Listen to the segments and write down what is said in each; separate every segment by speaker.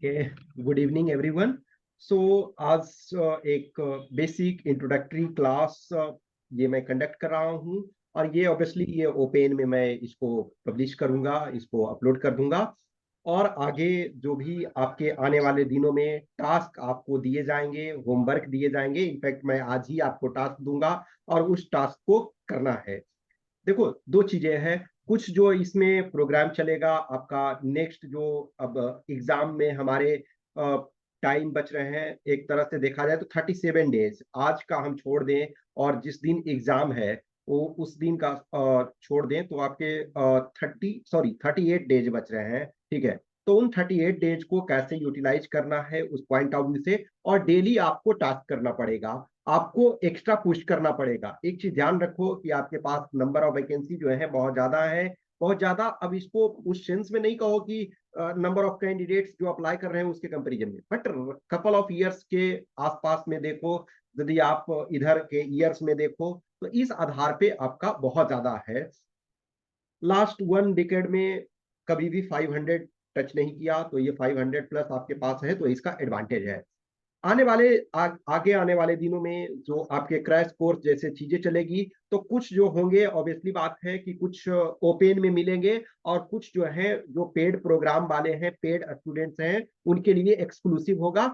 Speaker 1: Okay, good evening everyone. So आज एक basic introductory class ये मैं कंडक्ट कर रहा हूँ और ये ऑब्वियसली ये ओपेन में मैं इसको पब्लिश करूँगा, इसको अपलोड कर दूंगा। और आगे जो भी आपके आने वाले दिनों में टास्क आपको दिए जाएंगे, होमवर्क दिए जाएंगे, इनफैक्ट मैं आज ही आपको टास्क दूंगा और उस टास्क को करना है। देखो, दो चीजें हैं। कुछ जो इसमें प्रोग्राम चलेगा आपका नेक्स्ट, जो अब एग्जाम में हमारे टाइम बच रहे हैं, एक तरह से देखा जाए तो 37 डेज आज का हम छोड़ दें और जिस दिन एग्जाम है वो उस दिन का छोड़ दें तो आपके 38 डेज बच रहे हैं। ठीक है, तो उन 38 डेज को कैसे यूटिलाइज करना है उस पॉइंट ऑफ व्यू से, और डेली आपको टास्क करना पड़ेगा, आपको एक्स्ट्रा पुश करना पड़ेगा। एक चीज ध्यान रखो कि आपके पास नंबर ऑफ वैकेंसी जो है बहुत ज्यादा है, बहुत ज्यादा। अब इसको उस सेंस में नहीं कहो कि नंबर ऑफ कैंडिडेट्स जो अप्लाई कर रहे हैं उसके कंपैरिजन में, बट कपल ऑफ ईयर्स के आसपास में देखो, यदि आप इधर के ईयर्स में देखो तो इस आधार पे आपका बहुत ज्यादा है। लास्ट 1 डिकेड में कभी भी 500 टच नहीं किया, तो ये 500 प्लस आपके पास है, तो इसका एडवांटेज है। आने वाले आगे आने वाले दिनों में जो आपके क्रैश कोर्स जैसे चीजें चलेगी, तो कुछ जो होंगे ऑब्वियसली बात है कि कुछ ओपन में मिलेंगे और कुछ जो है जो पेड प्रोग्राम वाले हैं, पेड स्टूडेंट्स हैं, उनके लिए एक्सक्लूसिव होगा।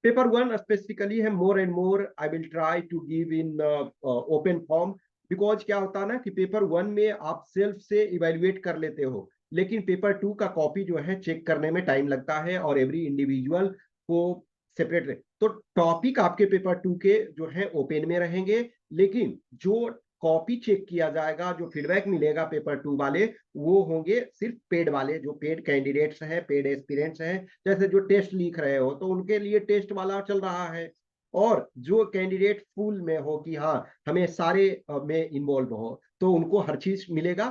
Speaker 1: पेपर वन स्पेसिफिकली है more and more I will try to give in open form, because क्या होता है ना कि पेपर वन में आप सेल्फ से इवेल्युएट कर लेते हो, लेकिन पेपर टू का कॉपी जो है चेक करने में टाइम लगता है और एवरी इंडिविजुअल को सेपरेट। तो टॉपिक आपके पेपर टू के जो है ओपन में रहेंगे, लेकिन जो कॉपी चेक किया जाएगा, जो फीडबैक मिलेगा पेपर टू वाले, वो होंगे सिर्फ पेड वाले, जो पेड कैंडिडेट्स हैं, पेड एस्पिरेंट्स हैं। जैसे जो टेस्ट लिख रहे हो तो उनके लिए टेस्ट वाला चल रहा है, और जो कैंडिडेट फुल में हो कि हाँ हमें सारे में इन्वॉल्व हो, तो उनको हर चीज मिलेगा।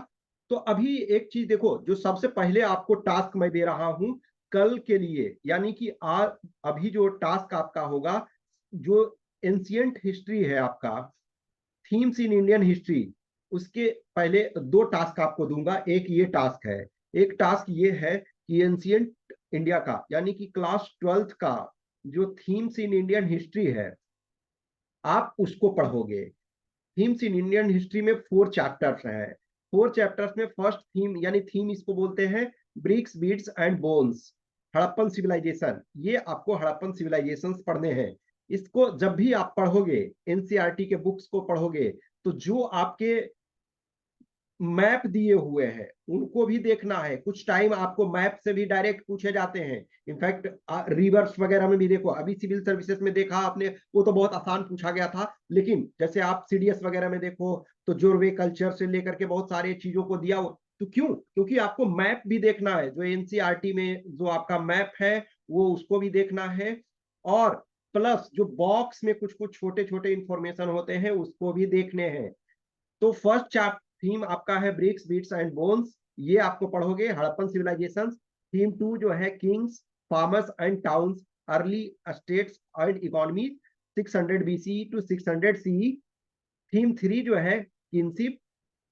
Speaker 1: तो अभी एक चीज देखो, जो सबसे पहले आपको टास्क मैं दे रहा हूं कल के लिए, यानी कि अभी जो टास्क आपका होगा, जो एंशियंट हिस्ट्री है आपका, थीम्स इन इंडियन हिस्ट्री, उसके पहले दो टास्क आपको दूंगा। एक ये टास्क है, एक टास्क ये है कि एंशियंट इंडिया का यानी कि क्लास 12th का जो थीम्स इन इंडियन हिस्ट्री है, आप उसको पढ़ोगे। थीम्स इन इंडियन हिस्ट्री में 4 चैप्टर्स हैं। 4 चैप्टर्स में फर्स्ट थीम, यानी थीम इसको बोलते हैं bricks beads and bones, Harappan civilisation. ये आपको हड़प्पन सिविलाइजेशन पढ़ने हैं। इसको जब भी आप पढ़ोगे, एनसीईआरटी के बुक्स को पढ़ोगे, तो जो आपके मैप दिए हुए हैं उनको भी देखना है। कुछ टाइम आपको मैप से भी डायरेक्ट पूछे जाते हैं। इनफैक्ट रिवर्स वगैरह में भी देखो, अभी सिविल सर्विसेज में देखा आपने, वो तो बहुत आसान पूछा गया था, लेकिन जैसे आप सीडीएस वगैरह में देखो तो जोरवे कल्चर से लेकर के बहुत सारे चीजों को दिया हो। तो क्यों? क्योंकि आपको मैप भी देखना है, जो एनसीईआरटी में जो आपका मैप है वो उसको भी देखना है, और प्लस जो बॉक्स में कुछ कुछ छोटे छोटे इंफॉर्मेशन होते हैं उसको भी देखने हैं। तो फर्स्ट चैप्टर थीम आपका है ब्रिक्स बीट्स एंड बोन्स, ये आपको पढ़ोगे, हड़प्पन सिविलाइजेशन। थीम टू जो है kings, farmers and towns, early states and economy, 600 BC to 600 C. Theme three जो है kinship,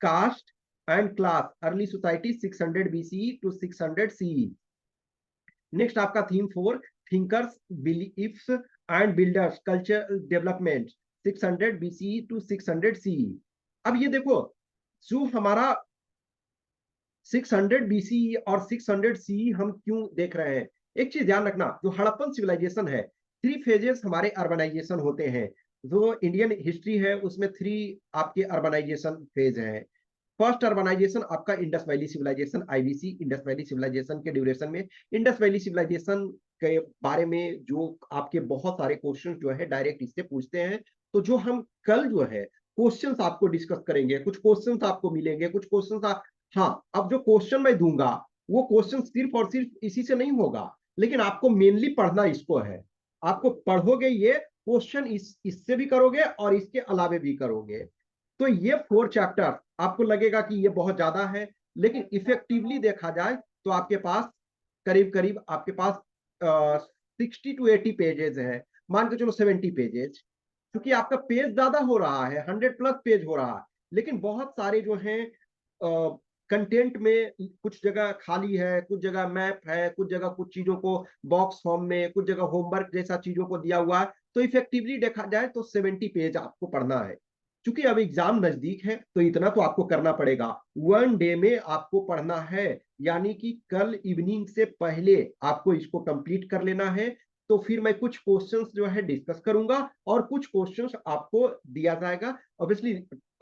Speaker 1: caste and class, early society, 600 BC to 600 C. Next आपका theme four, thinkers, beliefs and builders, culture development, 600 BC to 600 C. अब ये देखो, जो हमारा 600 BC और 600 सी हम क्यों देख रहे हैं, एक चीज ध्यान रखना, जो हड़प्पन सिविलाइजेशन है, 3 फेजेस हमारे अर्बनाइजेशन होते हैं। जो इंडियन हिस्ट्री है उसमें 3 आपके अर्बनाइजेशन फेज हैं। फर्स्ट अर्बनाइजेशन आपका Indus Valley civilisation, IVC, Indus Valley civilisation के ड्यूरेशन में। इंडस वैली सिविलाइजेशन के बारे में जो आपके बहुत सारे क्वेश्चन जो है डायरेक्ट इससे पूछते हैं, तो जो हम कल जो है क्वेश्चंस आपको डिस्कस करेंगे, कुछ क्वेश्चंस आपको मिलेंगे, कुछ क्वेश्चंस हाँ, अब जो क्वेश्चन मैं दूंगा वो क्वेश्चन सिर्फ और सिर्फ इसी से नहीं होगा, लेकिन आपको मेनली पढ़ना इसको है। आपको पढ़ोगे ये क्वेश्चन, इससे भी करोगे और इसके अलावे भी करोगे। तो ये 4 चैप्टर आपको लगेगा कि ये बहुत ज्यादा है, लेकिन इफेक्टिवली देखा जाए तो आपके पास करीब करीब आपके पास 60 to 80 पेजेस है, मान के चलो 70 पेजेस, क्योंकि आपका पेज ज्यादा हो रहा है, 100 प्लस पेज हो रहा है, लेकिन बहुत सारे जो हैं कंटेंट में कुछ जगह खाली है, कुछ जगह मैप है, कुछ जगह कुछ चीजों को बॉक्स फॉर्म में, कुछ जगह होमवर्क जैसा चीजों को दिया हुआ है, तो इफेक्टिवली देखा जाए तो 70 पेज आपको पढ़ना है। क्योंकि अब एग्जाम नजदीक है तो इतना तो आपको करना पड़ेगा। वन डे में आपको पढ़ना है, यानी कि कल इवनिंग से पहले आपको इसको कंप्लीट कर लेना है। तो फिर मैं कुछ क्वेश्चंस जो है डिस्कस करूंगा और कुछ क्वेश्चंस आपको दिया जाएगा। ऑब्वियसली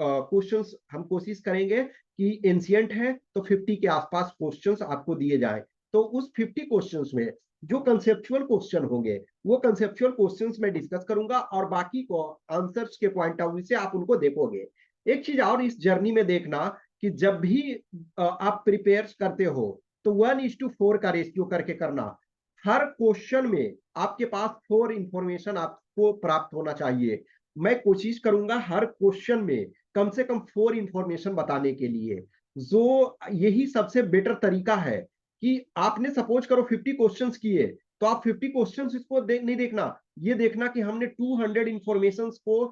Speaker 1: क्वेश्चंस हम कोशिश करेंगे कि एंशियंट है तो 50 के आसपास क्वेश्चंस आपको दिए जाए। तो उस 50 क्वेश्चंस में जो कंसेप्चुअल क्वेश्चन होंगे वो कंसेप्चुअल क्वेश्चंस में डिस्कस करूंगा और बाकी को आंसर्स के पॉइंट ऑफ व्यू से आप उनको देखोगे। एक चीज और इस जर्नी में देखना कि जब भी आप प्रिपेयर करते हो तो 1:4 का रेशियो करके करना। हर क्वेश्चन में आपके पास 4 इंफॉर्मेशन आपको प्राप्त होना चाहिए। मैं कोशिश करूंगा हर क्वेश्चन में कम से कम 4 इंफॉर्मेशन बताने के लिए। जो यही सबसे बेटर तरीका है कि आपने सपोज करो 50 क्वेश्चंस किए, तो आप 50 क्वेश्चंस इसको नहीं देखना, ये देखना कि हमने 200 इंफॉर्मेशन को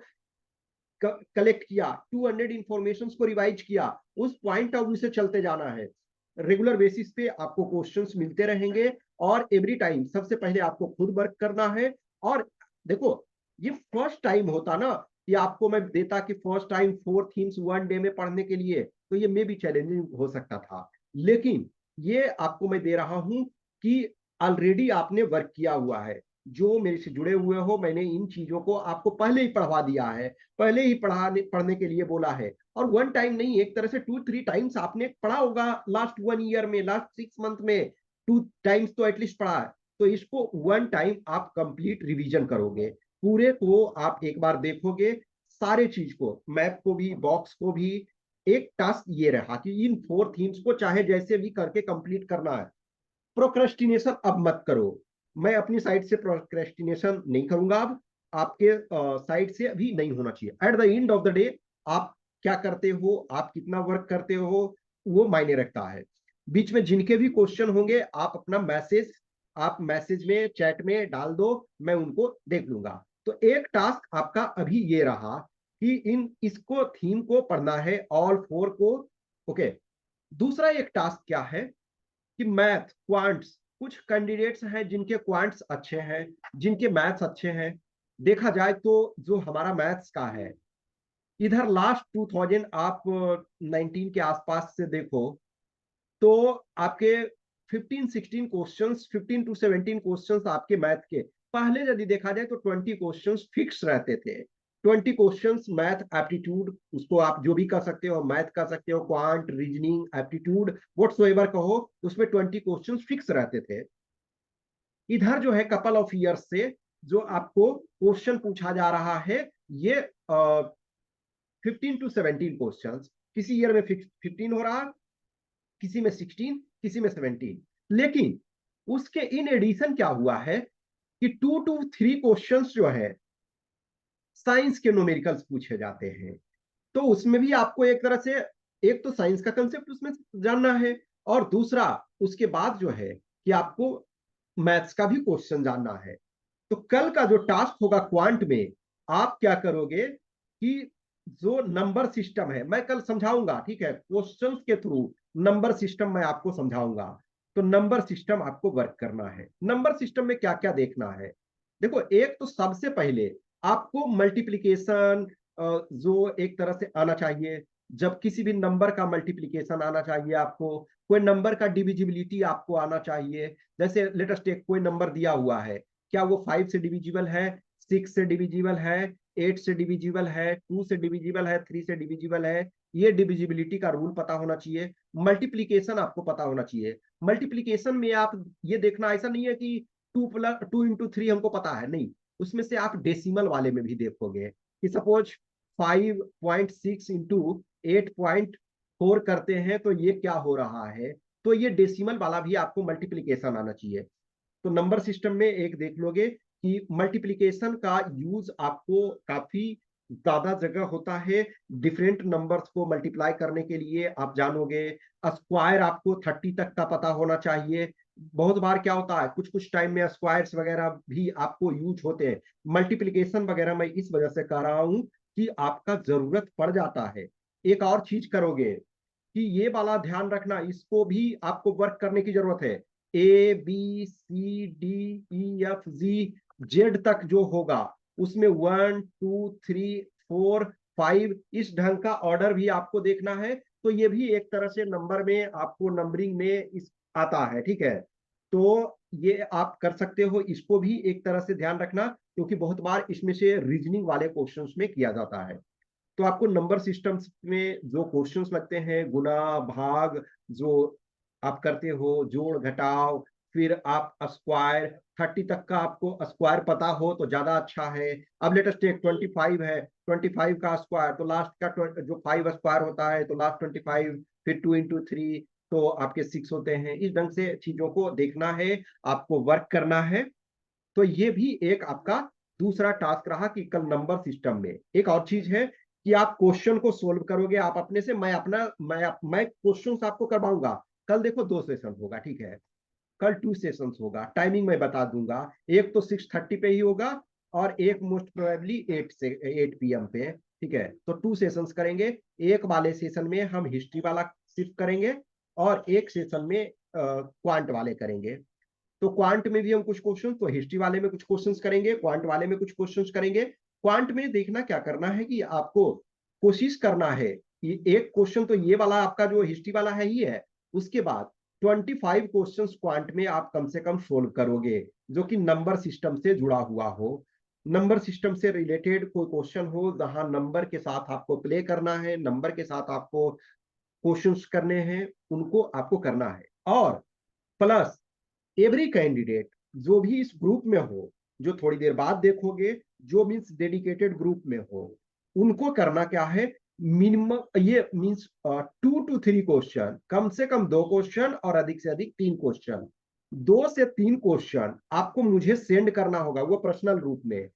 Speaker 1: कलेक्ट किया, 200 इंफॉर्मेशन को रिवाइज किया, उस पॉइंट ऑफ व्यू से चलते जाना है। रेगुलर बेसिस पे आपको क्वेश्चंस मिलते रहेंगे और एवरी टाइम सबसे पहले आपको खुद वर्क करना है। और देखो, ये फर्स्ट टाइम होता ना कि आपको मैं देता कि first time 4 themes one day में पढ़ने के लिए, तो ये मे भी चैलेंजिंग हो सकता था। लेकिन ये आपको मैं दे रहा हूं कि ऑलरेडी आपने वर्क किया हुआ है। जो मेरे से जुड़े हुए हो, मैंने इन चीजों को आपको पहले ही पढ़वा दिया है, पहले ही पढ़ने के लिए बोला है। और वन टाइम नहीं, एक तरह से 2-3 टाइम्स आपने पढ़ा होगा लास्ट 1 ईयर में, लास्ट 6 मंथ में 2 टाइम्स तो एटलीस्ट पढ़ा है। तो इसको वन टाइम आप कंप्लीट रिवीजन करोगे, पूरे को आप एक बार देखोगे, सारे चीज को, मैप को भी, बॉक्स को भी। एक टास्क ये रहा कि इन 4 थीम्स को चाहे जैसे भी करके कंप्लीट करना है। प्रोक्रेस्टिनेशन अब मत करो। मैं अपनी साइड से प्रोक्रेस्टिनेशन नहीं करूंगा अब, आपके साइड से अभी नहीं होना चाहिए। Eight the end of the day आप क्या करते हो, आप कितना वर्क करते हो, वो मायने रखता है। बीच में जिनके भी क्वेश्चन होंगे आप अपना मैसेज, आप मैसेज में चैट में डाल दो, मैं उनको देख लूंगा। तो एक टास्क आपका अभी ये रहा कि इन इसको थीम को पढ़ना है, ऑल 4 को। ओके, दूसरा एक टास्क क्या है कि मैथ क्वांट्स, कुछ कैंडिडेट्स हैं जिनके क्वांट्स अच्छे हैं, जिनके मैथ्स अच्छे हैं। देखा जाए तो जो हमारा मैथ्स का है, इधर लास्ट 2000 आप 19 के आसपास से देखो तो आपके 15-16 क्वेश्चंस, 15 to 17 क्वेश्चंस आपके मैथ के। पहले यदि देखा जाए तो 20 क्वेश्चंस फिक्स रहते थे। 20 क्वेश्चंस मैथ एप्टीट्यूड, उसको आप जो भी कर सकते हो, मैथ कर सकते हो, क्वांट, रीजनिंग, एप्टीट्यूड, व्हाटसोएवर कहो, उसमें 20 क्वेश्चंस फिक्स रहते थे। इधर जो है कपल ऑफ ईयर्स से जो आपको क्वेश्चन पूछा जा रहा है, ये 15 to 17 क्वेश्चन। किसी ईयर में 15 हो रहा, किसी में 16, किसी में 17। लेकिन उसके इन एडिशन क्या हुआ है कि 2 to 3 क्वेश्चंस जो है साइंस के न्यूमेरिकल्स पूछे जाते हैं। तो उसमें भी आपको एक तरह से, एक तो साइंस का कंसेप्ट उसमें जानना है, और दूसरा उसके बाद जो है कि आपको मैथ्स का भी क्वेश्चन जानना है। तो कल का जो टास्क होगा क्वांट में, आप क्या करोगे कि जो नंबर सिस्टम है मैं कल समझाऊंगा, ठीक है, क्वेश्चंस के थ्रू नंबर सिस्टम मैं आपको समझाऊंगा। तो नंबर सिस्टम आपको वर्क करना है। नंबर सिस्टम में क्या क्या देखना है, देखो, एक तो सबसे पहले आपको मल्टीप्लीकेशन जो एक तरह से आना चाहिए। जब किसी भी नंबर का मल्टीप्लीकेशन आना चाहिए आपको, कोई नंबर का डिविजिबिलिटी आपको आना चाहिए। जैसे लेट अस टेक, कोई नंबर दिया हुआ है, क्या वो 5 से डिविजिबल है, 6 से डिविजिबल है, 8 से डिविजिबल है, 2 से डिविजिबल है, 3 से डिविजिबल है। ये डिविजिबिलिटी का रूल पता होना चाहिए। मल्टीप्लीकेशन आपको पता होना चाहिए। मल्टीप्लीकेशन में आप ये देखना, ऐसा नहीं है कि 2 into 3 हमको पता है, नहीं, उसमें से आप डेसिमल वाले में भी देखोगे कि सपोज 5.6 into 8.4 करते हैं तो ये क्या हो रहा है। तो ये डेसिमल वाला भी आपको मल्टीप्लीकेशन आना चाहिए। तो नंबर सिस्टम में एक देख लोगे कि मल्टीप्लीकेशन का यूज आपको काफी ज्यादा जगह होता है। डिफरेंट नंबर्स को मल्टीप्लाई करने के लिए आप जानोगे। स्क्वायर आपको 30 तक का पता होना चाहिए। बहुत बार क्या होता है, कुछ कुछ टाइम में स्क्वायर्स वगैरह भी आपको यूज होते हैं। मल्टीप्लीकेशन वगैरह मैं इस वजह से कर रहा हूं कि आपका जरूरत पड़ जाता है। एक और चीज करोगे कि ये वाला ध्यान रखना, इसको भी आपको वर्क करने की जरूरत है। A B C D E F G Z तक जो होगा उसमें 1 2 3 4 5 इस ढंग का ऑर्डर भी आपको देखना है। तो ये भी एक तरह से नंबर में आपको नंबरिंग में इस आता है, ठीक है। तो ये आप कर सकते हो, इसको भी एक तरह से ध्यान रखना, क्योंकि बहुत बार इसमें से रीजनिंग वाले क्वेश्चंस में किया जाता है। तो आपको नंबर सिस्टम्स में जो क्वेश्चंस लगते हैं, गुना भाग जो आप करते हो, जोड़ घटाव, फिर आप स्क्वायर, 30 तक का आपको स्क्वायर पता हो तो ज्यादा अच्छा है। अब लेटेस्ट टेक 25 है, 25 का स्क्वायर तो लास्ट का जो 5 स्क्वायर होता है तो लास्ट 25, फिर 2 into 3 तो आपके 6 होते हैं। इस ढंग से चीजों को देखना है, आपको वर्क करना है। तो ये भी एक आपका दूसरा टास्क रहा कि कल नंबर सिस्टम में एक और चीज है कि आप क्वेश्चन को सोल्व करोगे आप अपने से। मैं क्वेश्चंस आपको करवाऊंगा। कल देखो 2 सेशन होगा, ठीक है। कल 2 सेशंस होगा, टाइमिंग मैं बता दूंगा। एक तो 6:30 पे ही होगा और एक मोस्ट प्रोबेबली 8 PM पे, ठीक है। तो 2 सेशंस करेंगे। एक वाले सेशन में हम हिस्ट्री वाला सिर्फ करेंगे और एक सेशन में क्वांट वाले करेंगे। तो क्वांट में भी हम कुछ क्वेश्चन, तो हिस्ट्री वाले में कुछ क्वेश्चंस करेंगे, क्वांट वाले में कुछ क्वेश्चंस करेंगे। क्वांट में देखना क्या करना है कि आपको कोशिश करना है कि एक क्वेश्चन तो ये वाला आपका जो हिस्ट्री वाला है ही है, उसके बाद 25 क्वेश्चंस क्वांट में आप कम से कम सोल्व करोगे, जो कि नंबर सिस्टम से जुड़ा हुआ हो। नंबर सिस्टम से रिलेटेड कोई क्वेश्चन हो जहां नंबर के साथ आपको प्ले करना है, नंबर के साथ आपको क्वेश्चंस करने हैं, उनको आपको करना है। और प्लस एवरी कैंडिडेट जो भी इस ग्रुप में हो, जो थोड़ी देर बाद देखोगे, जो मीन्स डेडिकेटेड ग्रुप में हो, उनको करना क्या है, मिनिमम ये मीन्स 2 to 3 क्वेश्चन, कम से कम 2 क्वेश्चन और अधिक से अधिक 3 क्वेश्चन, 2 से 3 क्वेश्चन आपको मुझे सेंड करना होगा, वो पर्सनल रूप में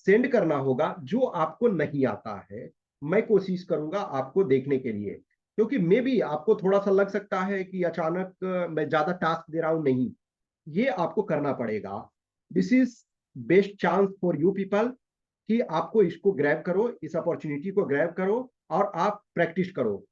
Speaker 1: सेंड करना होगा जो आपको नहीं आता है। मैं कोशिश करूंगा आपको देखने के लिए, क्योंकि मे भी आपको थोड़ा सा लग सकता है कि अचानक मैं ज्यादा टास्क दे रहा हूं, नहीं, ये आपको करना पड़ेगा। This is best chance for you people कि आपको इसको ग्रैब करो, इस अपॉर्चुनिटी को ग्रैब करो और आप प्रैक्टिस करो।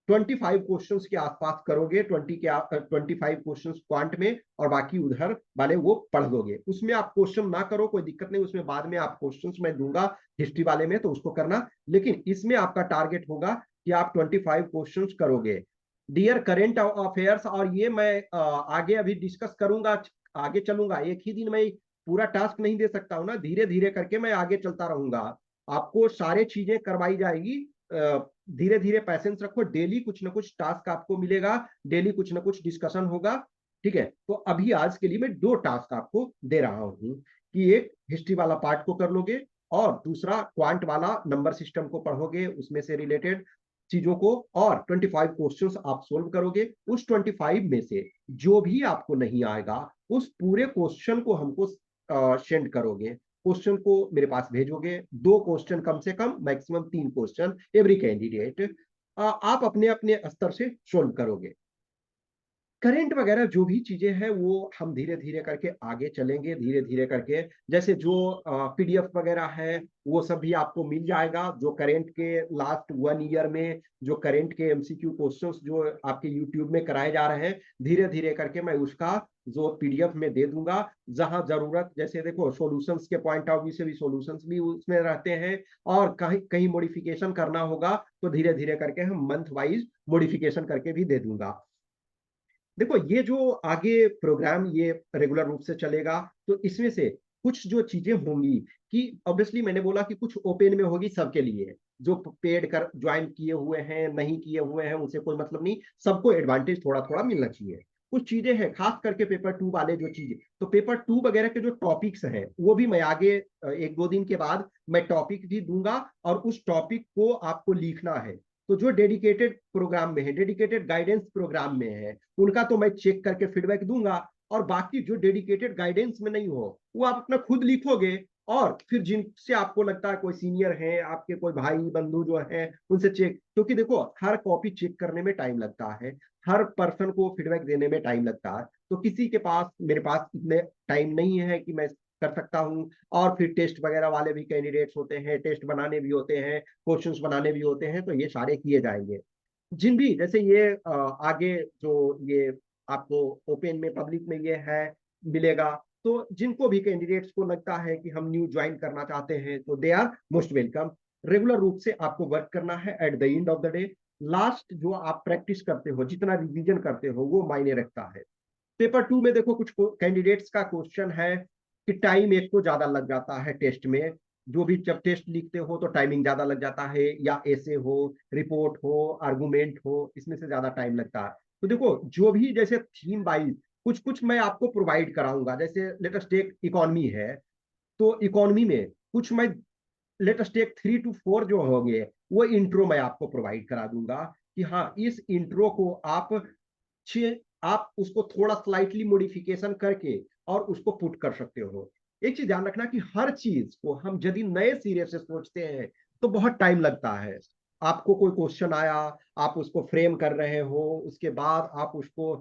Speaker 1: 25 क्वेश्चंस के आसपास करोगे, 25 क्वेश्चंस क्वांट में और बाकी उधर वाले वो पढ़ दोगे। उसमें आप क्वेश्चन ना करो, कोई दिक्कत नहीं, उसमें बाद में आप क्वेश्चंस मैं दूंगा हिस्ट्री वाले में तो उसको करना, लेकिन इसमें आपका टारगेट होगा कि आप 25 क्वेश्चंस करोगे। डियर करेंट अफेयर्स, और ये मैं आगे अभी डिस्कस करूंगा, आगे चलूंगा। एक ही दिन में पूरा टास्क नहीं दे सकता हूं ना, धीरे धीरे करके मैं आगे चलता रहूंगा। आपको सारे चीजें करवाई जाएगी। धीरे धीरे पैसेंस रखो, डेली कुछ ना कुछ टास्क आपको मिलेगा, डेली कुछ ना कुछ डिस्कशन होगा, ठीक है। तो अभी आज के लिए मैं 2 टास्क आपको दे रहा हूं कि एक हिस्ट्री वाला पार्ट को कर लोगे और दूसरा क्वांट वाला नंबर सिस्टम को पढ़ोगे, उसमें से रिलेटेड चीजों को, और 25 क्वेश्चंस आप सोल्व करोगे। उस 25 में से जो भी आपको नहीं आएगा उस पूरे क्वेश्चन को हमको सेंड करोगे, क्वेश्चन को मेरे पास भेजोगे। 2 क्वेश्चन कम से कम, मैक्सिमम 3 क्वेश्चन एवरी कैंडिडेट आप अपने अपने स्तर से सोल्व करोगे। करेंट वगैरह जो भी चीजें हैं वो हम धीरे धीरे करके आगे चलेंगे, धीरे धीरे करके। जैसे जो पीडीएफ वगैरह है वो सब भी आपको मिल जाएगा, जो करेंट के लास्ट 1 ईयर में जो करेंट के एमसीक्यू क्वेश्चंस जो आपके यूट्यूब में कराए जा रहे हैं, धीरे धीरे करके मैं उसका जो पीडीएफ में दे दूंगा। जहां जरूरत, जैसे देखो सॉल्यूशंस के पॉइंट ऑफ व्यू से भी सॉल्यूशंस भी उसमें रहते हैं, और कहीं कहीं मॉडिफिकेशन करना होगा तो धीरे धीरे करके हम मंथ वाइज मॉडिफिकेशन करके भी दे दूंगा। देखो ये जो आगे प्रोग्राम ये रेगुलर रूप से चलेगा, तो इसमें से कुछ जो चीजें होंगी कि ऑब्वियसली मैंने बोला कि कुछ ओपन में होगी सबके लिए, जो पेड कर ज्वाइन किए हुए हैं, नहीं किए हुए हैं उनसे कोई मतलब नहीं, सबको एडवांटेज थोड़ा थोड़ा मिलना चाहिए। कुछ चीजें हैं खास करके पेपर 2 वाले जो चीजें, तो पेपर 2 वगैरह के जो टॉपिक्स हैं वो भी मैं आगे 1-2 दिन के बाद मैं टॉपिक भी दूंगा, और उस टॉपिक को आपको लिखना है। तो जो डेडिकेटेड प्रोग्राम में है, डेडिकेटेड गाइडेंस प्रोग्राम में है, उनका तो मैं चेक करके फीडबैक दूंगा। और बाकी जो डेडिकेटेड गाइडेंस में नहीं हो वो आप अपना खुद लिखोगे, और फिर जिनसे आपको लगता है कोई सीनियर है, आपके कोई भाई बंधु जो है, उनसे चेक, क्योंकि देखो हर कॉपी चेक करने में टाइम लगता है, हर पर्सन को फीडबैक देने में टाइम लगता है। तो किसी के पास, मेरे पास इतने टाइम नहीं है कि मैं कर सकता हूँ। और फिर टेस्ट वगैरह वाले भी कैंडिडेट्स होते हैं, टेस्ट बनाने भी होते हैं, क्वेश्चंस बनाने भी होते हैं, तो ये सारे किए जाएंगे। जिन भी जैसे ये आगे जो ये आपको ओपन में पब्लिक में ये है मिलेगा, तो जिनको भी कैंडिडेट्स को लगता है कि हम न्यू ज्वाइन करना चाहते हैं तो they are most welcome. Regular रूप से आपको वर्क करना है। At the end of the day last जो आप प्रैक्टिस करते हो, जितना रिवीजन करते हो, वो मायने रखता है। पेपर 2 में देखो कुछ कैंडिडेट्स का क्वेश्चन है कि टाइम एक को ज्यादा लग जाता है टेस्ट में। जो भी जब टेस्ट लिखते हो तो टाइमिंग ज्यादा लग जाता है, या ऐसे हो, रिपोर्ट हो, आर्गुमेंट हो, इसमें से ज्यादा टाइम लगता है। तो देखो जो भी जैसे थीम वाइज कुछ कुछ मैं आपको प्रोवाइड कराऊंगा। जैसे लेटेस्ट टेक इकोनॉमी है, तो इकोनॉमी में कुछ मैं लेटेस्ट टेक 3 to 4 जो होंगे वो इंट्रो मैं आपको प्रोवाइड करा दूंगा कि हाँ इस इंट्रो को आप उसको थोड़ा स्लाइटली मॉडिफिकेशन करके और उसको पुट कर सकते हो। एक चीज ध्यान रखना कि हर चीज को हम यदि नए सिरे से सोचते हैं तो बहुत टाइम लगता है। आपको कोई क्वेश्चन आया, आप उसको फ्रेम कर रहे हो, उसके बाद आप उसको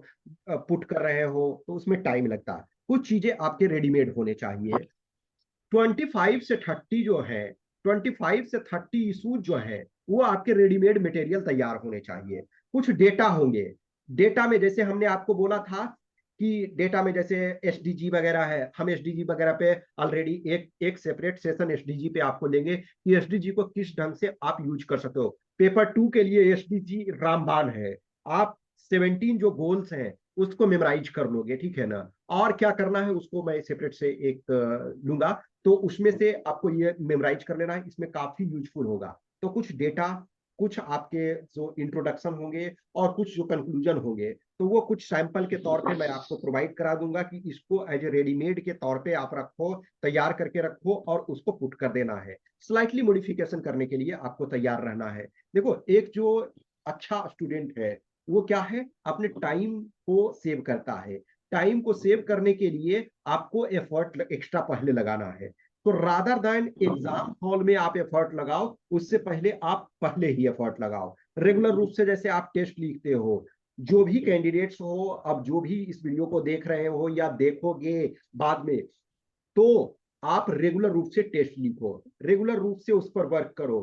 Speaker 1: पुट कर रहे हो, तो उसमें टाइम लगता है। कुछ चीजें आपके रेडीमेड होने चाहिए। 25 से 30 जो है, 25 से 30 इशूज जो है वो आपके रेडीमेड मटेरियल तैयार होने चाहिए। कुछ डेटा होंगे। डेटा में जैसे हमने आपको बोला था कि डेटा में जैसे एसडीजी वगैरह है, हम एसडीजी वगैरह पे ऑलरेडी एक एक सेपरेट सेशन एसडीजी पे आपको लेंगे कि एसडीजी को किस ढंग से आप यूज कर सकते हो। पेपर 2 के लिए एसडीजी रामबाण है। आप 17 जो गोल्स हैं उसको मेमोराइज कर लोगे, ठीक है ना। और क्या करना है उसको मैं सेपरेट से एक लूंगा, तो उसमें से आपको ये मेमोराइज कर लेना है, इसमें काफी यूजफुल होगा। तो कुछ डेटा, कुछ आपके जो इंट्रोडक्शन होंगे और कुछ जो कंक्लूजन होंगे, तो वो कुछ सैंपल के तौर पे मैं आपको प्रोवाइड करा दूंगा कि इसको एज ए रेडीमेड के तौर पे आप रखो, तैयार करके रखो और उसको पुट कर देना है। स्लाइटली मॉडिफिकेशन करने के लिए आपको तैयार रहना है। देखो एक जो अच्छा स्टूडेंट है वो क्या है, अपने टाइम को सेव करता है। टाइम को सेव करने के लिए आपको एफर्ट एक्स्ट्रा पहले लगाना है। तो रादर देन एग्जाम हॉल में आप एफर्ट लगाओ, उससे पहले आप पहले ही एफर्ट लगाओ। रेगुलर रूप से जैसे आप टेस्ट लिखते हो, जो भी कैंडिडेट्स हो, अब जो भी इस वीडियो को देख रहे हो या देखोगे बाद में, तो आप रेगुलर रूप से टेस्ट लिखो, रेगुलर रूप से उस पर वर्क करो।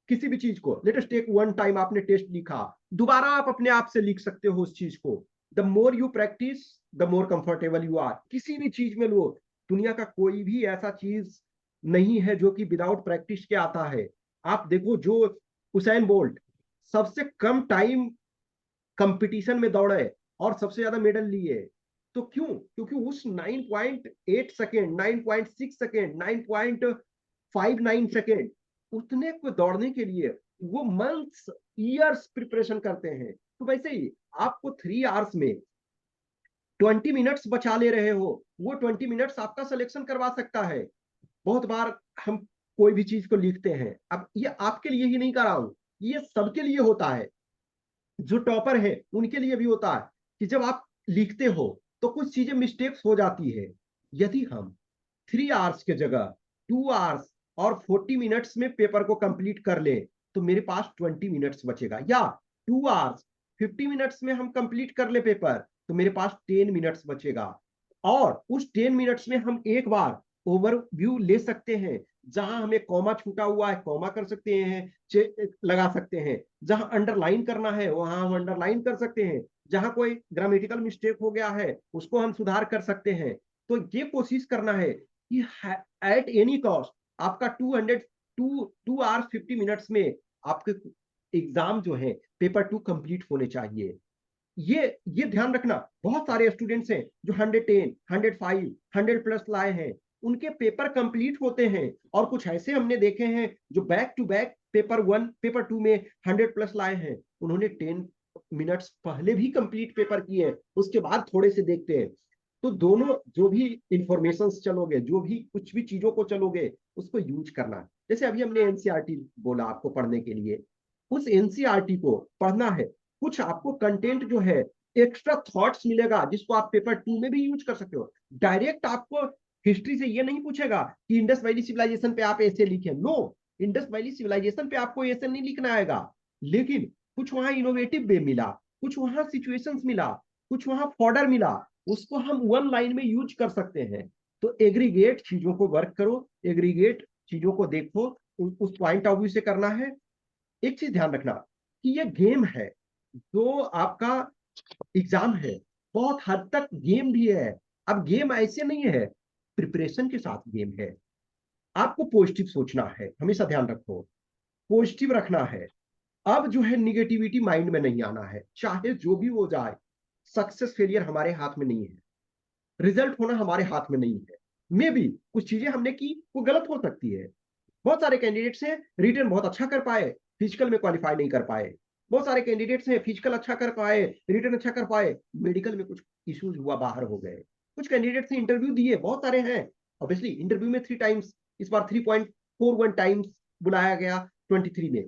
Speaker 1: किसी भी चीज को लेटेस्ट टेक वन टाइम आपने टेस्ट लिखा, दोबारा आप अपने आप से लिख सकते हो उस चीज को। The more you practice the more comfortable you are. किसी भी चीज में लो, दुनिया का कोई भी ऐसा चीज नहीं है जो कि विदाउट प्रैक्टिस के आता है। आप देखो जो उसैन बोल्ट सबसे कम टाइम कंपटीशन में दौड़े और सबसे ज्यादा मेडल लिए, तो क्यों? क्योंकि उस 9.8 सेकेंड, 9.6 सेकेंड, 9.59 सेकेंड, उतने को दौड़ने के लिए वो मंथ्स, ईयर्स प्रिपरेशन करते हैं। तो वैसे ही आपको 3 आवर्स में 20 मिनट्स बचा ले रहे हो, वो 20 मिनट्स आपका सिलेक्शन करवा सकता है। बहुत बार हम कोई भी चीज को लिखते हैं, अब ये आपके लिए ही नहीं कर रहा हूं, ये सबके लिए होता है। जो टॉपर है उनके लिए भी होता है कि जब आप लिखते हो तो कुछ चीजें मिस्टेक्स हो जाती है। यदि हम 3 आवर्स के जगह 2 आवर्स और 40 मिनट्स में पेपर को कंप्लीट कर ले, तो मेरे पास 20 मिनट्स बचेगा। या 2 आवर्स 50 मिनट्स में हम कंप्लीट कर ले पेपर, तो मेरे पास 10 मिनट्स बचेगा। और उस 10 मिनट्स में हम एक बार ओवरव्यू ले सकते हैं। जहां हमें कॉमा छूटा हुआ है कॉमा कर सकते हैं, लगा सकते हैं। जहां अंडरलाइन करना है वहां हम अंडरलाइन कर सकते हैं। जहां कोई ग्रामेटिकल मिस्टेक हो गया है उसको हम सुधार कर सकते हैं। तो ये कोशिश करना है कि एट एनी कॉस्ट आपका 2 आवर्स 50 मिनट्स में आपके एग्जाम जो है पेपर 2 कंप्लीट होने चाहिए। ये ध्यान रखना। बहुत सारे स्टूडेंट्स हैं जो 110, 105, 100 प्लस लाए हैं, उनके पेपर कंप्लीट होते हैं। और कुछ ऐसे हमने देखे हैं जो back to back paper 1 paper 2 में 100 प्लस लाए हैं, उन्होंने 10 मिनट्स पहले भी कंप्लीट पेपर किए, उसके बाद थोड़े से देखते हैं। तो दोनों जो भी इंफॉर्मेशन चलोगे, जो भी कुछ भी चीजों को चलोगे, उसको यूज करना। जैसे अभी हमने एनसीईआरटी बोला आपको पढ़ने के लिए, उस एनसीईआरटी को पढ़ना है। कुछ आपको कंटेंट जो है एक्स्ट्रा थॉट्स मिलेगा जिसको आप पेपर 2 में भी यूज कर सकते हो। डायरेक्ट आपको हिस्ट्री से ये नहीं पूछेगा कि इंडस वैली सिविलाइजेशन पे आप ऐसे लिखे, नो। इंडस वैली सिविलाइजेशन पे आपको ऐसे नहीं लिखना आएगा, लेकिन कुछ वहां इनोवेटिव वे मिला, कुछ वहां सिचुएशंस मिला, कुछ वहां फॉर्डर मिला, उसको हम वन लाइन में यूज कर सकते हैं। तो एग्रीगेट चीजों को वर्क करो, एग्रीगेट चीजों को देखो, उस पॉइंट ऑफ व्यू से करना है। एक चीज ध्यान रखना कि ये गेम है, जो आपका एग्जाम है बहुत हद तक गेम भी है। अब गेम ऐसे नहीं है, प्रिपरेशन के साथ गेम है। आपको पॉजिटिव सोचना है, हमेशा ध्यान रखो, पॉजिटिव रखना है। अब जो है निगेटिविटी माइंड में नहीं आना है, चाहे जो भी हो जाए। सक्सेस फेलियर हमारे हाथ में नहीं है, रिजल्ट होना हमारे हाथ में नहीं है। मे बी कुछ चीजें हमने की वो गलत हो सकती है। बहुत सारे कैंडिडेट्स हैं रिटर्न बहुत अच्छा कर पाए, फिजिकल में क्वालिफाई नहीं कर पाए। बहुत सारे कैंडिडेट्स हैं फिजिकल अच्छा कर पाए, रिटर्न अच्छा कर पाए, मेडिकल में कुछ इश्यूज हुआ बाहर हो गए। कुछ कैंडिडेट्स ने इंटरव्यू दिए, बहुत सारे हैं, ऑब्वियसली इंटरव्यू में 3 टाइम्स, इस बार 3.41 टाइम्स बुलाया गया 23 में।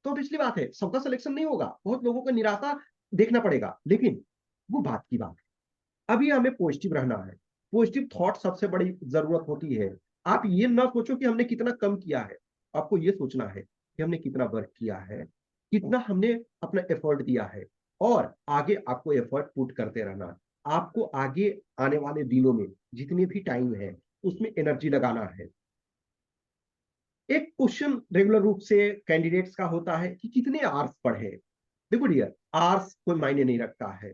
Speaker 1: तो ऑब्वियसली बात है सबका सिलेक्शन नहीं होगा, बहुत लोगों को निराशा देखना पड़ेगा, लेकिन वो बात की बात है। अभी हमें पॉजिटिव रहना है, पॉजिटिव थॉट सबसे बड़ी जरूरत होती है। आप ये ना सोचो कि हमने कितना कम किया है, आपको ये सोचना है कि हमने कितना वर्क किया है, कितना हमने अपना एफर्ट दिया है, और आगे आपको एफर्ट पुट करते रहना है। आपको आगे आने वाले दिनों में जितने भी टाइम है उसमें एनर्जी लगाना है। एक क्वेश्चन रेगुलर रूप से कैंडिडेट्स का होता है कि कितने आवर्स पढ़े। देखो डियर, आवर्स कोई मायने नहीं रखता है।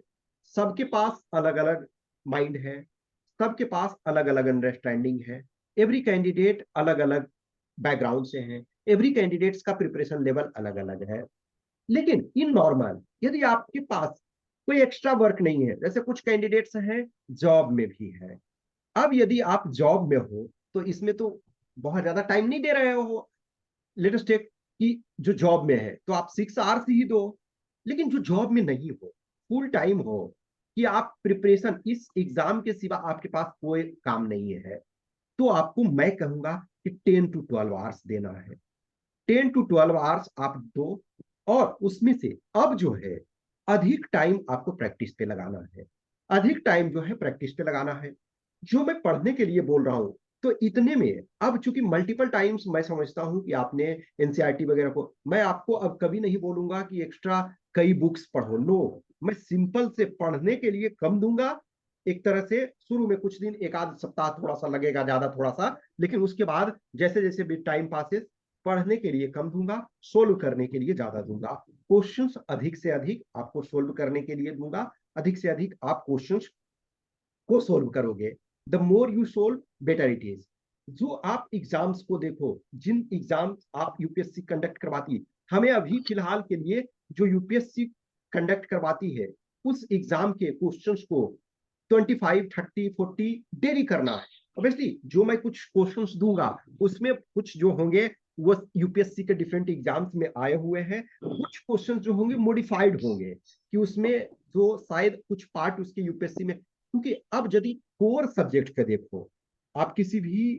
Speaker 1: सबके पास अलग अलग माइंड है, सबके पास अलग अलग अंडरस्टैंडिंग है। एवरी कैंडिडेट अलग अलग बैकग्राउंड से है, एवरी कैंडिडेट्स का प्रिपरेशन लेवल अलग अलग है। लेकिन इन नॉर्मल यदि आपके पास कोई एक्स्ट्रा वर्क नहीं है, जैसे कुछ कैंडिडेट्स हैं जॉब में भी है। अब यदि आप जॉब में हो तो इसमें तो बहुत ज्यादा टाइम नहीं दे रहे हो। लेट अस टेक कि जो जॉब में है तो आप 6 आवर्स ही दो। लेकिन जो जॉब में नहीं हो, फुल टाइम हो, कि आप प्रिपरेशन इस एग्जाम के सिवा आपके पास कोई काम नहीं है, तो आपको मैं कहूंगा कि 10 to 12 आवर्स देना है। 10 to 12 आवर्स आप दो, और उसमें से अब जो है अधिक टाइम आपको प्रैक्टिस पे लगाना है। अधिक टाइम जो है प्रैक्टिस पे लगाना है। जो मैं पढ़ने के लिए बोल रहा हूं, तो इतने में अब चूंकि मल्टीपल टाइम्स मैं समझता हूं कि आपने एनसीईआरटी वगैरह को, मैं आपको अब कभी नहीं बोलूंगा कि एक्स्ट्रा कई बुक्स पढ़ो, नो। मैं सिंपल से पढ़ने के लिए कम दूंगा। एक तरह से शुरू में कुछ दिन, एक आध सप्ताह थोड़ा सा लगेगा, ज्यादा थोड़ा सा, लेकिन उसके बाद जैसे जैसे भी टाइम पासेस, पढ़ने के लिए कम दूंगा, सोल्व करने के लिए ज्यादा दूंगा। क्वेश्चंस अधिक से अधिक आपको सोल्व करने के लिए दूंगा। अधिक से अधिक आप क्वेश्चंस को सोल्व करोगे, the more you solve better it is. जो आप एग्जाम्स को देखो, जिन एग्जाम आप यूपीएससी कंडक्ट करवाती है, हमें अभी फिलहाल के लिए जो यूपीएससी कंडक्ट करवाती है उस एग्जाम के क्वेश्चंस को 25, 30, 40 डेली करना है। ऑब्वियसली जो मैं कुछ क्वेश्चंस दूंगा उसमें कुछ जो होंगे वो यूपीएससी के डिफरेंट एग्जाम्स में आए हुए हैं, कुछ क्वेश्चंस जो होंगे मॉडिफाइड होंगे, कि उसमें जो शायद कुछ पार्ट उसके यूपीएससी में, क्योंकि अब यदि कोर सब्जेक्ट का देखो, आप किसी भी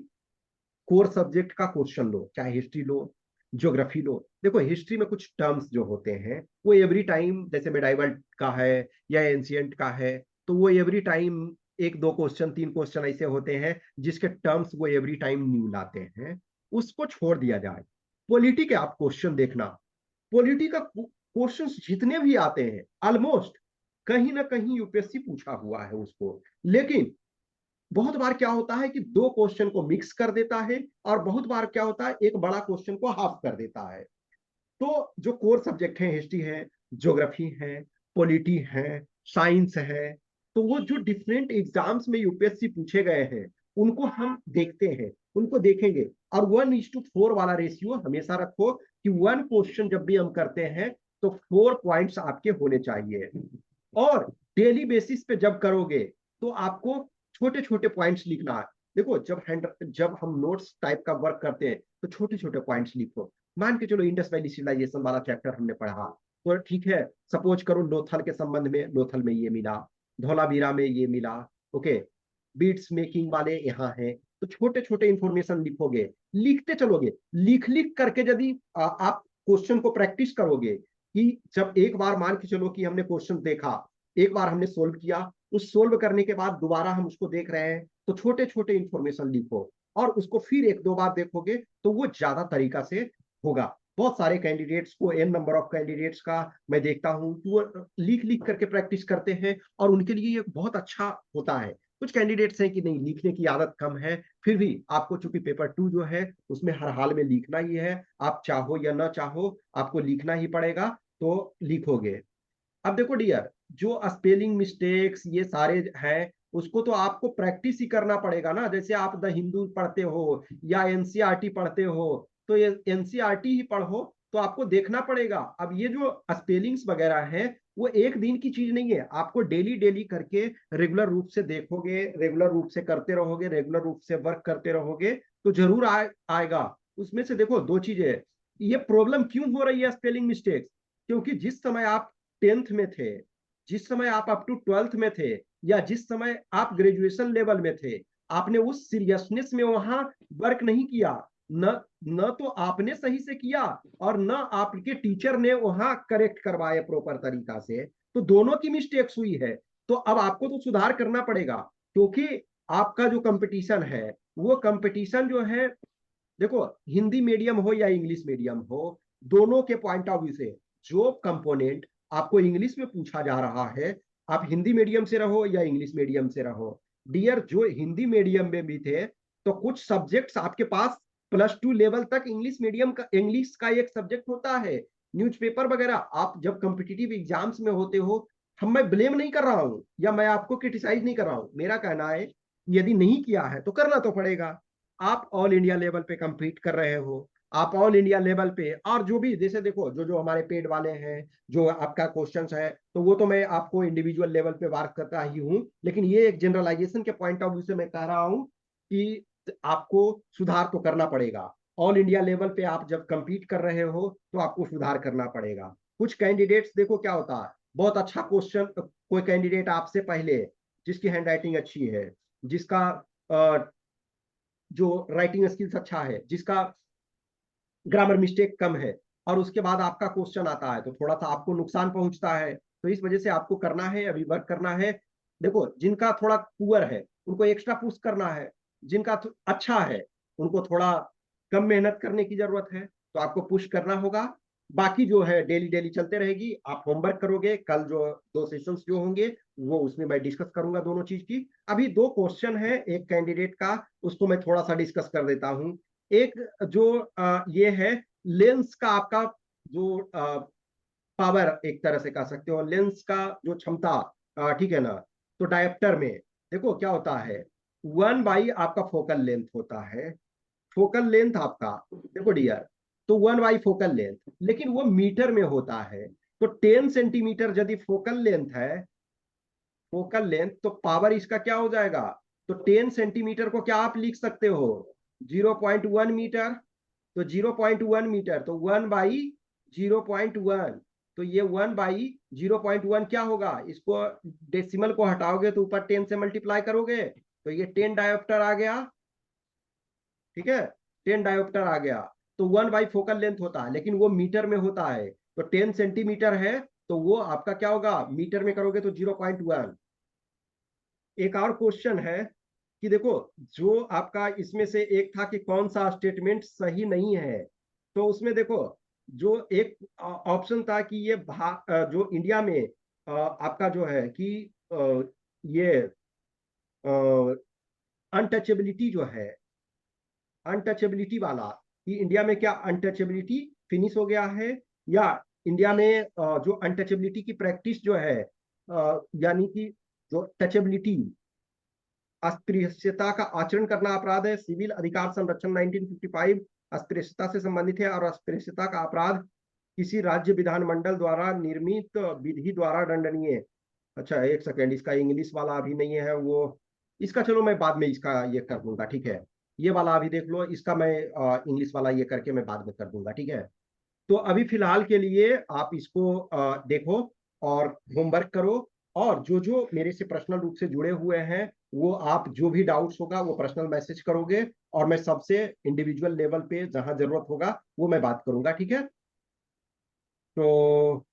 Speaker 1: कोर सब्जेक्ट का क्वेश्चन लो, चाहे हिस्ट्री लो, ज्योग्राफी लो, देखो हिस्ट्री में कुछ टर्म्स जो होते हैं वो एवरी टाइम, जैसे मेडाइवल का है या एंशियंट का है, तो वो एवरी टाइम एक दो क्वेश्चन, 3 क्वेश्चन ऐसे होते हैं जिसके टर्म्स वो एवरी टाइम न्यू लाते हैं। उसको छोड़ दिया जाए। पॉलिटी के आप क्वेश्चन देखना, पॉलिटी का क्वेश्चन जितने भी आते हैं ऑलमोस्ट कहीं ना कहीं यूपीएससी पूछा हुआ है उसको। लेकिन बहुत बार क्या होता है कि 2 क्वेश्चन को मिक्स कर देता है, और बहुत बार क्या होता है एक बड़ा क्वेश्चन को हाफ कर देता है। तो जो कोर सब्जेक्ट है, हिस्ट्री है, ज्योग्राफी है, पॉलिटी है, साइंस है, तो वो जो डिफरेंट एग्जाम्स में यूपीएससी पूछे गए हैं उनको हम देखते हैं, उनको देखेंगे। और 1:4 वाला रेशियो हमेशा रखो, कि 1 क्वेश्चन जब भी हम करते हैं तो 4 पॉइंट्स आपके होने चाहिए। और डेली बेसिस पे जब करोगे तो आपको छोटे छोटे पॉइंट्स लिखना है। देखो जब हम नोट्स टाइप का वर्क करते हैं तो छोटे छोटे पॉइंट्स लिखो। मान के चलो इंडस वैली सिविलाइजेशन वाला चैप्टर हमने पढ़ा, तो ठीक है, सपोज करो लोथल के संबंध में, लोथल में ये मिला, धौलावीरा में ये मिला, ओके, बीट्स मेकिंग वाले यहाँ हैं, तो छोटे छोटे इंफॉर्मेशन लिखोगे, लिखते चलोगे। लिख लिख करके यदि आप क्वेश्चन को प्रैक्टिस करोगे, कि जब एक बार मान के चलो कि हमने क्वेश्चन देखा, एक बार हमने सोल्व किया, उस सोल्व करने के बाद दोबारा हम उसको देख रहे हैं, तो छोटे छोटे इंफॉर्मेशन लिखो, और उसको फिर एक दो बार देखोगे तो वो ज्यादा तरीका से होगा। बहुत सारे कैंडिडेट्स को, एन नंबर ऑफ कैंडिडेट्स का मैं देखता हूं कि वो लिख लिख करके प्रैक्टिस करते हैं, और उनके लिए ये बहुत अच्छा होता है। कुछ कैंडिडेट्स हैं कि नहीं, लिखने की आदत कम है, फिर भी आपको चूंकि पेपर 2 जो है उसमें हर हाल में लिखना ही है, आप चाहो या ना चाहो आपको लिखना ही पड़ेगा, तो लिखोगे। अब देखो डियर, जो स्पेलिंग मिस्टेक्स ये सारे हैं, उसको तो आपको प्रैक्टिस ही करना पड़ेगा ना। जैसे आप द हिंदू पढ़ते हो या एनसीईआरटी पढ़ते हो, तो ये एनसीईआरटी ही पढ़ो, तो आपको देखना पड़ेगा। अब ये जो स्पेलिंग्स वगैरह हैं, वो एक दिन की चीज नहीं है, आपको डेली डेली करके रेगुलर रूप से देखोगे, रेगुलर रूप से करते रहोगे, रेगुलर रूप से वर्क करते रहोगे, तो जरूर आएगा। उसमें से देखो दो चीजें, ये प्रॉब्लम क्यों हो रही है स्पेलिंग मिस्टेक्स, क्योंकि जिस समय आप 10th में थे, जिस समय आप अप टू 12th में थे, या जिस समय आप ग्रेजुएशन लेवल में थे, आपने उस सीरियसनेस में वहां वर्क नहीं किया। न न तो आपने सही से किया, और न आपके टीचर ने वहां करेक्ट करवाए प्रॉपर तरीका से, तो दोनों की मिस्टेक्स हुई है। तो अब आपको तो सुधार करना पड़ेगा, क्योंकि आपका जो कंपटीशन है, वो कंपटीशन जो है, देखो हिंदी मीडियम हो या इंग्लिश मीडियम हो, दोनों के पॉइंट ऑफ व्यू से जो कंपोनेंट आपको इंग्लिश में पूछा जा रहा है, आप हिंदी मीडियम से रहो या इंग्लिश मीडियम से रहो, डियर जो हिंदी मीडियम में भी थे, तो कुछ सब्जेक्ट्स आपके पास +2 लेवल तक इंग्लिश मीडियम का, इंग्लिश का एक सब्जेक्ट होता है। न्यूज़पेपर वगैरह आप जब कॉम्पिटिटिव एग्जाम्स में होते हो, हम मैं ब्लेम नहीं कर रहा हूं या मैं आपको क्रिटिसाइज नहीं कर रहा हूं, मेरा कहना है यदि नहीं किया है तो करना तो पड़ेगा। आप ऑल इंडिया लेवल पे compete कर रहे हो, आप ऑल इंडिया लेवल पे, और जो भी जैसे देखो जो जो हमारे पेड वाले हैं, जो आपका क्वेश्चंस है, तो वो तो मैं आपको इंडिविजुअल लेवल पे बात करता ही हूँ, लेकिन ये एक जनरलाइजेशन के पॉइंट ऑफ व्यू से मैं कह रहा हूँ कि आपको सुधार तो करना पड़ेगा। ऑल इंडिया लेवल पे आप जब compete कर रहे हो, तो आपको सुधार करना पड़ेगा। कुछ कैंडिडेट्स देखो क्या होता है, बहुत अच्छा क्वेश्चन, कोई कैंडिडेट आपसे पहले, जिसकी हैंड राइटिंग अच्छी है, जिसका जो राइटिंग स्किल्स अच्छा है, जिसका ग्रामर मिस्टेक कम है, और उसके बाद आपका क्वेश्चन आता है, तो थोड़ा सा आपको नुकसान पहुंचता है। तो इस वजह से आपको करना है, अभी वर्क करना है। देखो जिनका थोड़ा पुअर है, उनको एक्स्ट्रा पुश करना है, जिनका अच्छा है, उनको थोड़ा कम मेहनत करने की जरूरत है, तो आपको पुश करना होगा। बाकी जो है डेली डेली चलते रहेगी, आप होमवर्क करोगे, कल जो 2 सेशंस जो होंगे, वो उसमें मैं डिस्कस करूंगा दोनों चीज की। अभी 2 क्वेश्चन है एक कैंडिडेट का, उसको मैं थोड़ा सा डिस्कस कर देता हूं। एक जो ये है लेंस का आपका, जो पावर एक तरह से कह सकते हो, लेंस का जो क्षमता, ठीक है ना। तो डायप्टर में देखो क्या होता है, 1/, आपका फोकल लेंथ होता है, फोकल लेंथ आपका, देखो डियर, तो 1/, फोकल लेंथ, लेकिन वो मीटर में होता है। तो 10 सेंटीमीटर यदि फोकल लेंथ है, फोकल लेंथ, तो पावर इसका क्या हो जाएगा, तो 10 सेंटीमीटर को क्या आप लिख सकते हो, 0.1 मीटर। तो 0.1 मीटर, तो 1/0.1, तो ये 1/0.1 क्या होगा, इसको डेसिमल को हटाओगे तो ऊपर 10 से मल्टीप्लाई करोगे, तो ये 10 डायोप्टर आ गया, ठीक है, 10 डायोप्टर आ गया। तो 1/, फोकल लेंथ होता है, लेकिन वो मीटर में होता है। तो 10 सेंटीमीटर है, तो वो आपका क्या होगा, मीटर में करोगे तो 0.1। एक और क्वेश्चन है कि देखो, जो आपका इसमें से एक था कि कौन सा स्टेटमेंट सही नहीं है, तो उसमें देखो जो एक ऑप्शन था कि ये जो इंडिया में आपका जो है कि ये अनटचेबिलिटी जो है, अनटचेबिलिटी वाला, कि इंडिया में क्या अनटचेबिलिटी फिनिश हो गया है, या इंडिया में जो अनटचेबिलिटी की प्रैक्टिस जो है, यानी कि जो टचेबिलिटी, अस्पृश्यता का आचरण करना अपराध है, सिविल अधिकार संरक्षण 1955 अस्पृश्यता से संबंधित है, और अस्पृश्यता का अपराध किसी राज्य विधानमंडल द्वारा निर्मित विधि द्वारा दंडनीय है। अच्छा एक सेकेंड, इसका इंग्लिश वाला अभी नहीं है वो, इसका चलो मैं बाद में इसका ये कर दूंगा, ठीक है। ये वाला अभी देख लो, इसका मैं इंग्लिश वाला ये करके मैं बाद में कर दूंगा, ठीक है। तो अभी फिलहाल के लिए आप इसको देखो और होमवर्क करो, और जो जो मेरे से पर्सनल रूप से जुड़े हुए हैं, वो आप जो भी डाउट्स होगा वो पर्सनल मैसेज करोगे, और मैं सबसे इंडिविजुअल लेवल पे जहां जरूरत होगा वो मैं बात करूंगा, ठीक है। तो